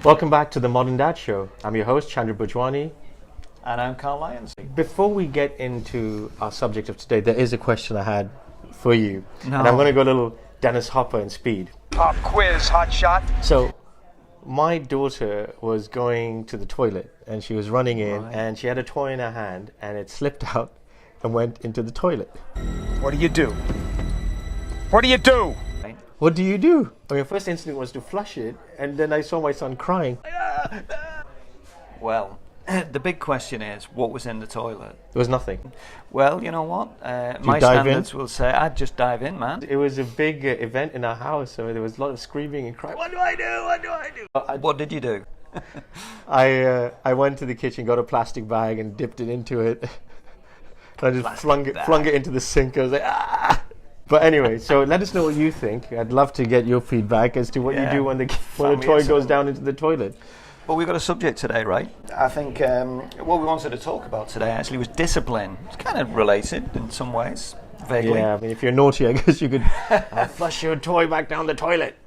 Welcome back to the Modern Dad Show. I'm your host, Chandru And I'm Carl Lyons. Before we get into our subject of today, there is a question I had for you. No. And I'm going to go a little Dennis Hopper in speed. Pop quiz, hot shot. So, my daughter was going to the toilet and she was running in and she had a toy in her hand and it slipped out and went into the toilet. What do you do? What do you do? What do you do? I mean, first instinct was to flush it, and then I saw my son crying. Well, the big question is, what was in the toilet? There was nothing. Well, you know what? My dive standards will say I'd just dive in, man. It was a big event in our house, so there was a lot of screaming and crying. What do I do? What do I do? What did you do? I went to the kitchen, got a plastic bag, and dipped it into it. And I just flung it into the sink. I was like, ah! But anyway, so let us know what you think. I'd love to get your feedback as to what you do when the toy goes down into the toilet. Well, we've got a subject today, right? I think what we wanted to talk about today actually was discipline. It's kind of related in some ways, vaguely. Yeah, I mean, if you're naughty, I guess you could flush your toy back down the toilet.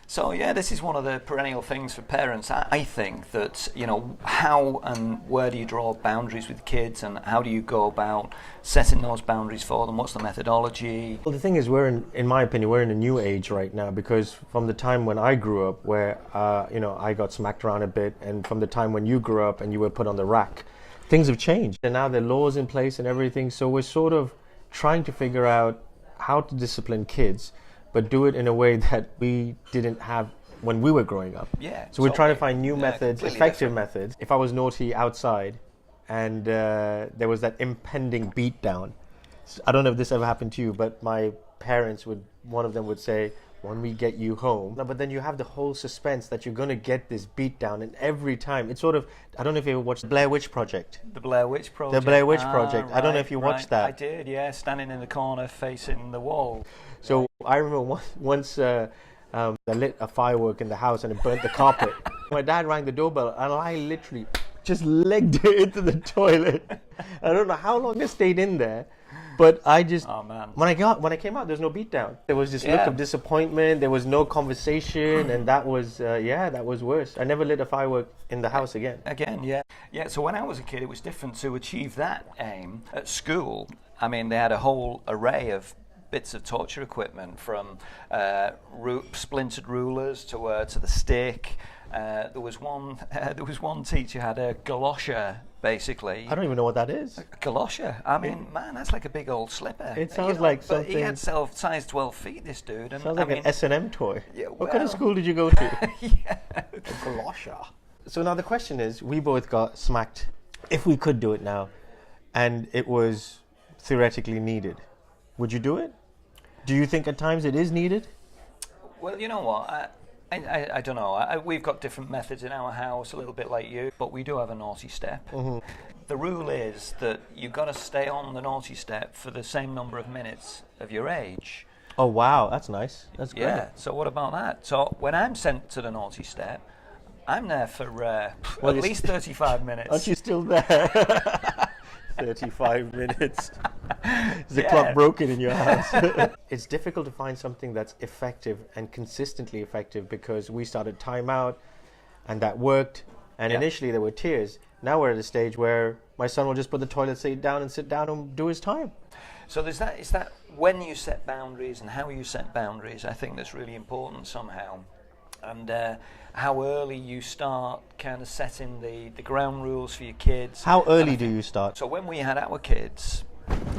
So yeah, this is one of the perennial things for parents. I think that, you know, how and where do you draw boundaries with kids, and how do you go about setting those boundaries for them? What's the methodology? Well, the thing is, in my opinion, we're in a new age right now, because from the time when I grew up, where I got smacked around a bit, and from the time when you grew up and you were put on the rack, things have changed, and now there are laws in place and everything. So we're sort of trying to figure out how to discipline kids, but do it in a way that we didn't have when we were growing up. Yeah. So we're trying to find new methods, effective methods. If I was naughty outside and there was that impending beatdown, I don't know if this ever happened to you, but my parents one of them would say, when we get you home. No, but then you have the whole suspense that you're going to get this beatdown, and every time, it's sort of, I don't know if you ever watched the Blair Witch Project. The Blair Witch Project. The Blair Witch Project. I don't know if you watched that. I did, yeah, standing in the corner facing the wall. So I remember once I lit a firework in the house and it burnt the carpet. My dad rang the doorbell and I literally just legged it into the toilet. I don't know how long it stayed in there, but I just, when I came out, there's no beatdown. There was this look of disappointment. There was no conversation, and that was worse. I never lit a firework in the house again. Yeah. So when I was a kid, it was different. To achieve that aim at school, I mean, they had a whole array of bits of torture equipment, from splintered rulers to the stick. There was one teacher had a galosher, basically. I don't even know what that is. A galosher. I mean, man, that's like a big old slipper. It sounds like something. He had size 12 feet, this dude. Sounds like an S&M toy. Yeah, what kind of school did you go to? A galosher. So now the question is, we both got smacked. If we could do it now, and it was theoretically needed, would you do it? Do you think at times it is needed? Well, you know what? I don't know. We've got different methods in our house, a little bit like you, but we do have a naughty step. Mm-hmm. The rule is that you've got to stay on the naughty step for the same number of minutes of your age. Oh, wow. That's nice. That's great. Yeah. So what about that? So when I'm sent to the naughty step, I'm there for at least 35 minutes. Aren't you still there? 35 minutes. Is the clock broken in your house? It's difficult to find something that's effective and consistently effective, because we started timeout and that worked, and initially there were tears. Now we're at a stage where my son will just put the toilet seat down and sit down and do his time. So it's that when you set boundaries and how you set boundaries, I think that's really important somehow. And how early you start kind of setting the ground rules for your kids. How early do you start? So when we had our kids,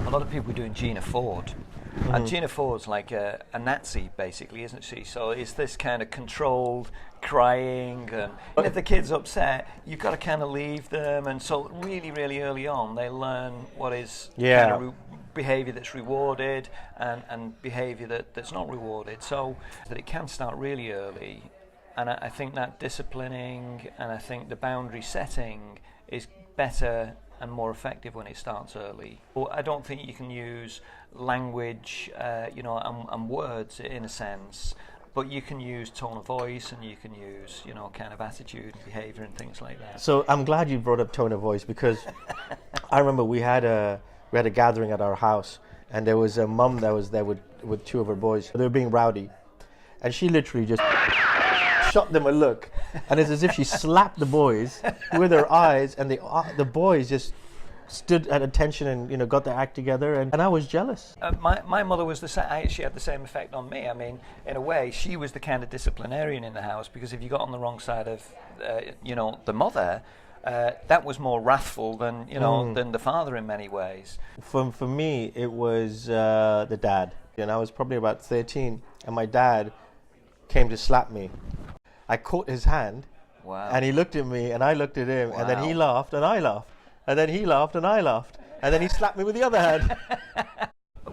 a lot of people were doing Gina Ford. Mm-hmm. And Gina Ford's like a Nazi, basically, isn't she? So it's this kind of controlled crying, and if the kid's upset, you've got to kind of leave them. And so really, really early on, they learn what is kind of behaviour that's rewarded and behaviour that's not rewarded. So that it can start really early. And I think that disciplining and I think the boundary setting is better and more effective when it starts early. But I don't think you can use language, and words in a sense, but you can use tone of voice and you can use, kind of attitude and behaviour and things like that. So I'm glad you brought up tone of voice, because I remember we had a gathering at our house, and there was a mum that was there with two of her boys. They were being rowdy, and she literally just shot them a look, and it's as if she slapped the boys with her eyes, and the boys just stood at attention and got their act together, and I was jealous. My mother was the same. She had the same effect on me. I mean, in a way, she was the kind of disciplinarian in the house, because if you got on the wrong side of the mother, that was more wrathful than than the father in many ways. For me, it was the dad, and I was probably about 13, and my dad came to slap me. I caught his hand, Wow. and he looked at me, and I looked at him, and then he Wow. laughed, and I laughed. And then he laughed and I laughed. And then he slapped me with the other hand.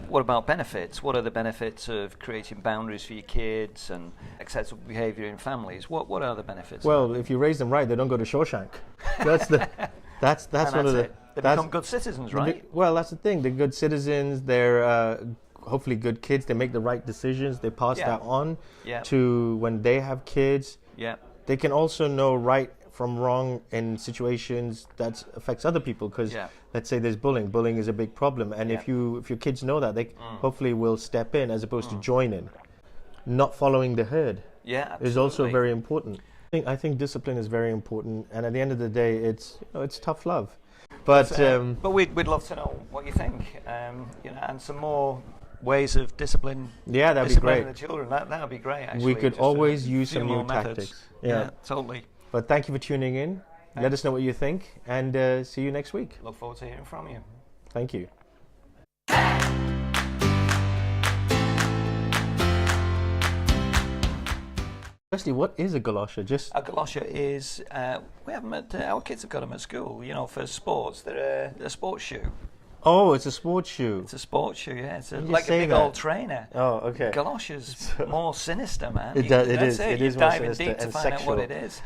What about benefits? What are the benefits of creating boundaries for your kids and acceptable behaviour in families? What are the benefits? Well, if you raise them right, they don't go to Shawshank. That's one of the. They become good citizens, right? Well, that's the thing. They're good citizens. They're hopefully good kids. They make the right decisions. They pass that on to when they have kids. Yeah. They can also know right from wrong in situations that affects other people, because let's say there's bullying. Bullying is a big problem, and if your kids know that, they hopefully will step in as opposed to join in. Not following the herd is also very important. I think discipline is very important, and at the end of the day, it's tough love. But we'd love to know what you think, and some more ways of discipline. Yeah, that'd be great. The children, that would be great. Actually, we could always use some new methods. tactics. Yeah, totally. But thank you for tuning in. Let us know what you think, and see you next week. Look forward to hearing from you. Thank you. Firstly, what is a galosha? A galosha is we have them at our kids have got them at school. For sports. They're a sports shoe. Oh, it's a sports shoe. It's a sports shoe, yeah. It's like a big old trainer. Oh, okay. Galosha's more sinister, man. It is. It is you more dive in sinister deep to and find out sexual. what it is.